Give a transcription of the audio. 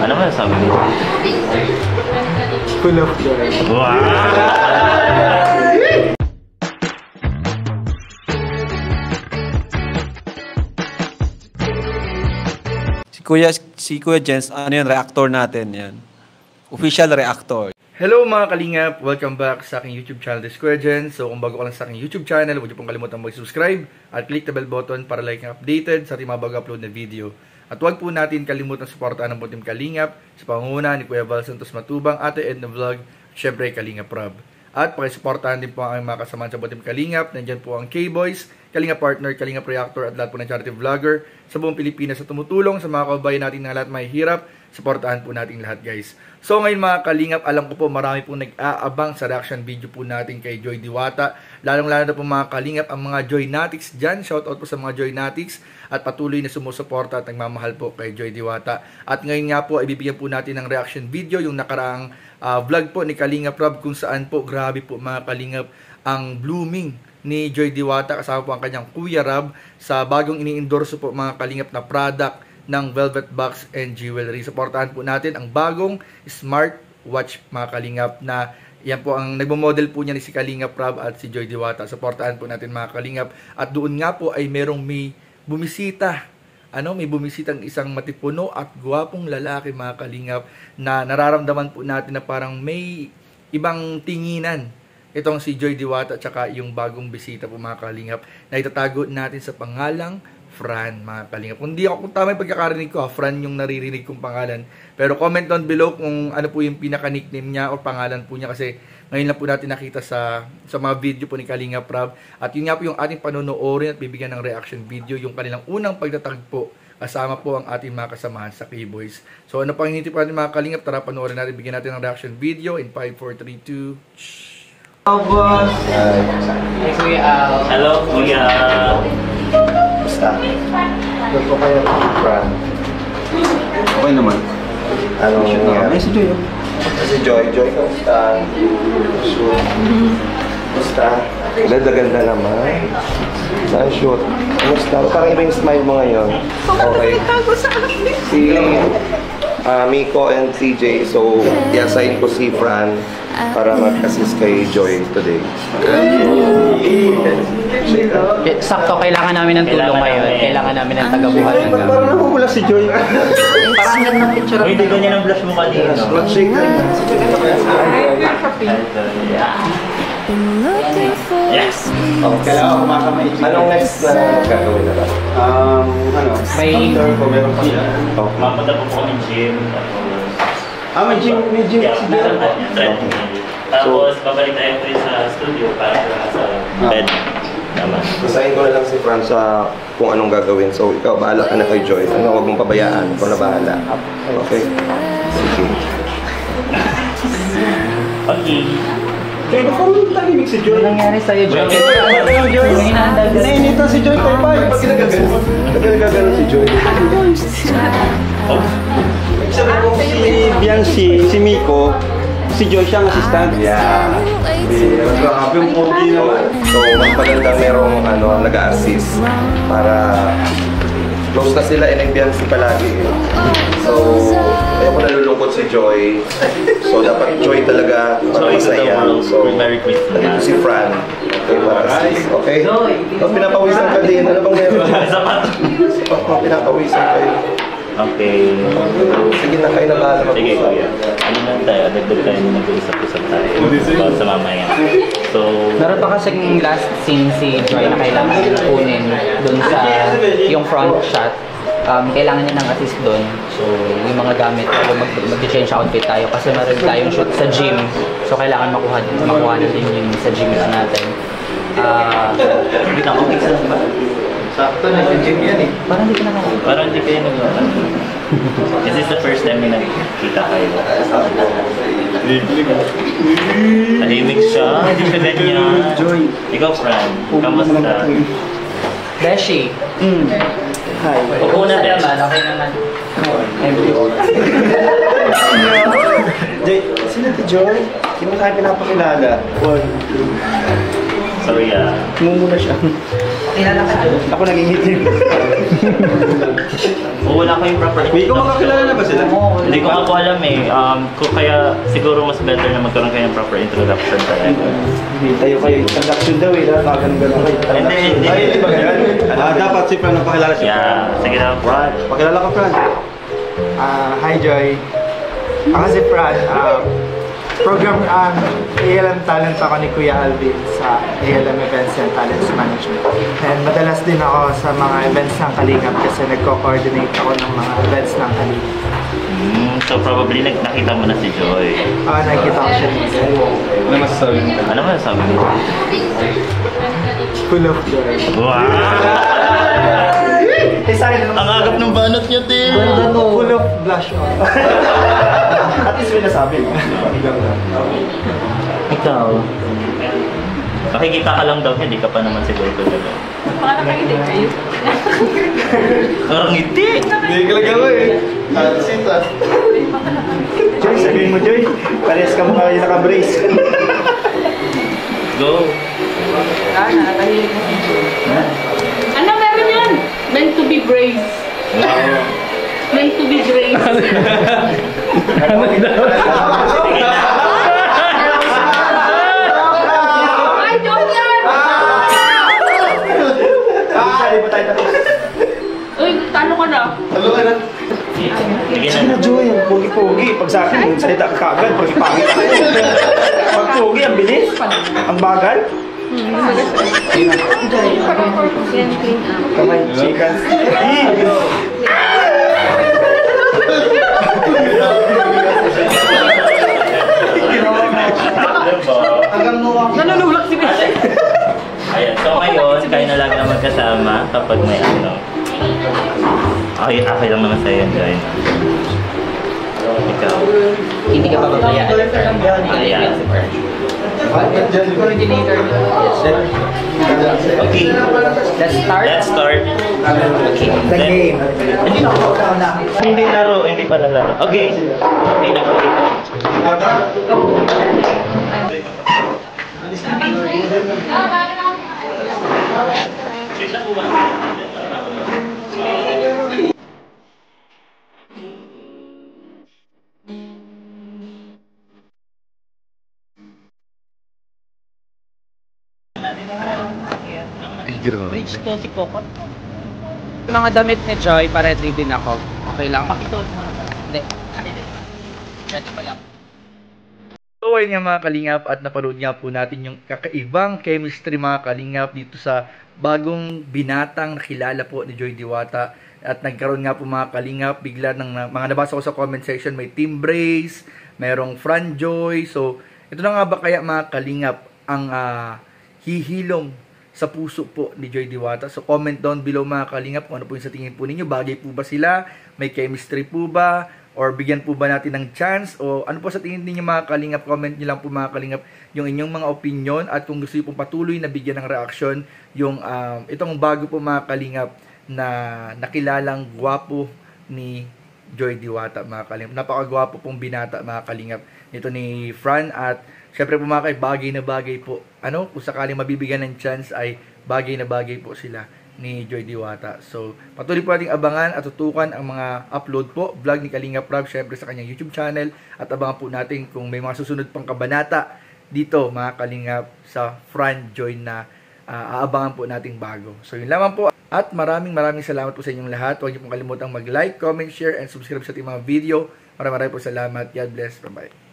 Ano ba sabi mo? Full of joy. Wow! Si Kuya Jens, ano yun, reactor natin yan. Official reactor. Hello mga kalingap! Welcome back sa aking YouTube channel, The Kuya Jens. So kung bago ka lang sa aking YouTube channel, huwag niyo pong kalimutan mag-subscribe at click the bell button para like and updated sa ating mga bago-upload na video. At huwag po natin kalimutan suportahan ng Team Kalingap sa pangunguna ni Kuya Val Santos Matubang, Ate Edna Vlog, syempre Kalingap Rob. At pakisuportahan din po ang mga kasamahan sa Team Kalingap. Nandyan po ang K-Boys, Kalingap Partner, Kalingap Reactor at lahat po ng charity vlogger sa buong Pilipinas na tumutulong sa mga kababayan natin na lahat may hirap. Suportahan po natin lahat, guys. So ngayon mga Kalingap, alam ko po marami pong nag-aabang sa reaction video po natin kay Joy Diwata. Lalong-lalo na po mga Kalingap ang mga Joynatics dyan. Shoutout po sa mga Joynatics at patuloy na sumusuporta at nagmamahal po kay Joy Diwata. At ngayon nga po, ibibigyan po natin ng reaction video yung nakaraang vlog po ni Kalingap Rob kung saan po, grabe po mga Kalingap, ang blooming ni Joy Diwata kasama po ang kanyang Kuya Rob sa bagong ini-endorse po mga Kalingap na product ng Velvet Box and Jewelry. Supportahan po natin ang bagong smartwatch mga Kalingap na yan po ang nagmo-model po niya ni si Kalingap Rob at si Joy Diwata. Supportahan po natin mga Kalingap. At doon nga po ay merong may bumisita. May bumisitang isang matipuno at gwapong lalaki mga Kalingap na nararamdaman po natin na parang may ibang tinginan itong si Joy Diwata at saka yung bagong bisita po mga Kalingap na itatago natin sa pangalang Fran mga Kalingap. Kung tama yung pagkakarinig ko, Fran yung naririnig kong pangalan. Pero comment down below kung ano po yung pinaka-nickname niya o pangalan po niya kasi ngayon lang po natin nakita sa mga video po ni Kalingap Rob. At yun nga po yung ating panonoorin at bibigyan ng reaction video, yung kanilang unang pagtatagpo kasama po ang ating mga kasamahan sa K-Boys. So ano pang hinihintay po natin mga Kalingap, tara panoorin natin, bigyan natin ng reaction video in 5, 4, 3, 2. Hello, boss! Hi, Kuya Al. Hello, Kuya! Basta. Doon po kayo, Fran. Okay naman. Anong nangyari? Ay, si Joy. Si Joy. Joy, kamusta? Sure. Basta. Ganda-ganda naman. Saan shoot? Kamusta? Parang iba yung smile mo ngayon. Okay. Si Miko and CJ. So, i-assign ko si Fran para mag-assist kay Joy today. Sakto, kailangan namin ng tulong ngayon. Kailangan namin ng tagabuhat ng gamit. Parang namumula si Joy. Parang ganda ng picture. Uy, di ganyan ang blush mo kanina. Blood shake na. Yes! Kailangan kumakamay. Anong next na gagawin na ba? May meron pa siya. Mapunta po po kami gym. May gym si Joy. Tapos, babalik tayo po sa studio para sa bed. Tama. Isahin ko na lang si Fran sa kung anong gagawin. So, ikaw, bahala ka na kay Joy. Huwag mong pabayaan. Ikaw na bahala. Okay? Sige. Okay. Joy, ba't parang tahimik si Joy? Ano nangyari sa'yo, Joy? Nainita si Joy kay Pai. Ba't ginagagano si Joy? Sabi ko si Biancy, si Miko, si Joy siyang assistant. Yeah. Grabe yung pogi naman. So, mas magandang merong nag-a-assist para close na sila and Biancy palagi. So, ayoko nalulungkot si Joy. So, dapat Joy talaga para masaya. So, nandito si Fran. Okay, para assist. Okay? Tapos pinapawisan ka din. Ano bang meron? Pinapawisan kayo. Okay. Sige na, kayo na bahala mag-usap. Sige, Kuya. Ano na tayo? Adagdag tayo na mag-usap-usap tayo. About sa mamaya. So, Meron pa kasing last scene si Joy na kailangan kunin dun sa yung front shot. Kailangan niya ng assist dun. So, yung mga gamit, mag-change outfit tayo kasi meron tayong shoot sa gym. So, kailangan makuha na din yung sa gym natin. hindi na ako sa ba? Sakto na yung gym yan eh. Parang hindi ka nakakita. Parang hindi kayo nag-uwan. This is the first time na nakikita kayo. Tahimik siya. Hindi siya ganyan. Ikaw, Fran. Kamusta? Beshi. Hi. Upo na, Besh. Okay naman. Joy, sino si Joy? Hindi mo tayo pinapakilala. Sorry, Mumuna siya. Kilala ka, Joy? Ako nagingiti. Oo, wala kayong proper Wait, kung makakilala na ba sila? Hindi ko ako alam eh. Kaya siguro mas better na magkaroon kayo ng proper introduction talaga. Hindi tayo kayo. Introduction daw eh. Ganun kayo. Hindi. Ay, hindi ba ganun? Dapat si Fran magpakilala siya. Yeah, sige na. Fran, pakilala ka Fran. Hi Joy. Ako si Fran. Program ALM Talent ako ni Kuya Alvin sa ALM Events and Talents Management. And madalas din ako sa mga events ng Kalingap kasi nagko-coordinate ako ng mga events ng Kalingap. So probably nakita mo na si Joy. Nakita ko siya dito. Ano masasabi mo? Ano masasabi mo? Full of joy. Wow! Ang agap ng banat niya, Tim! Full of blush on. At least may nasabi. Ikaw? Nakikita ka lang daw, hindi ka pa naman siguro talaga. Parang nakangiti kayo. Parang ngiti! Hindi ka lang ako eh. Sita. Joy, sabihin mo Joy. Parehas ka mukha yung naka-brace. Go! Nakakahilig na si Joy. Ano meron yan? Meant to be brave. Meant to be brave. Ay, joke yan! Hindi pa tayo tapos. Uy, talo ka na. Talo ka na. Sige Sige na. na Joy, ang pogi-pogi. Pag sa akin, yung salita ka kagad, pogi-pogi. Pag pogi, ang bilis. Ang bagal. Parang purpose yan, clean up. Kamay, chicken. Nanunulak si Michelle. Ayan, so ngayon, kayo na lang na magkasama kapag may ano. Okay lang naman sa'yo, Joy. Ikaw. Hindi ka pababayaan. Ayan. Coordinator. Okay, Let's start. let's start. Okay. The game. Hindi laro, hindi pala laro. Okay. Okay na, okay. Reach to si Coco. Mga damit ni Joy, pa-ready din ako. Okay lang. Pakito. Hindi. Ready pa lang. So ayun nga mga kalingap at napanood nga po natin yung kakaibang chemistry mga kalingap dito sa bagong binatang nakilala po ni Joy Diwata. At nagkaroon nga po mga kalingap bigla ng mga nabasa ko sa comment section, may Team Brace, mayroong Fran Joy. So ito na nga ba kaya mga kalingap ang hihilom sa puso po ni Joy Diwata. So comment down below mga kalingap kung ano po yung sa tingin po ninyo. Bagay po ba sila? May chemistry po ba? Or bigyan po ba natin ng chance? O ano po sa tingin ninyo mga kalingap? Comment nyo lang po mga kalingap yung inyong mga opinion. At kung gusto nyo pong patuloy na bigyan ng reaksyon yung itong bago po mga kalingap na nakilalang gwapo ni Joy Diwata mga kalingap. Napakagwapo pong binata mga kalingap nito ni Fran. At syempre po mga bagay na bagay po. Kung sakaling mabibigyan ng chance ay bagay na bagay po sila ni Joy Diwata. So, patuloy po nating abangan at tutukan ang mga upload po, vlog ni Kalingap Rob, syempre sa kanyang YouTube channel. At abangan po natin kung may mga susunod pang kabanata dito mga Kalingap sa Fran Joy na aabangan po nating bago. So, yun lamang po. At maraming salamat po sa inyong lahat. Huwag niyo pong kalimutang mag-like, comment, share, and subscribe sa ating mga video. Maraming po salamat. God bless. Bye-bye.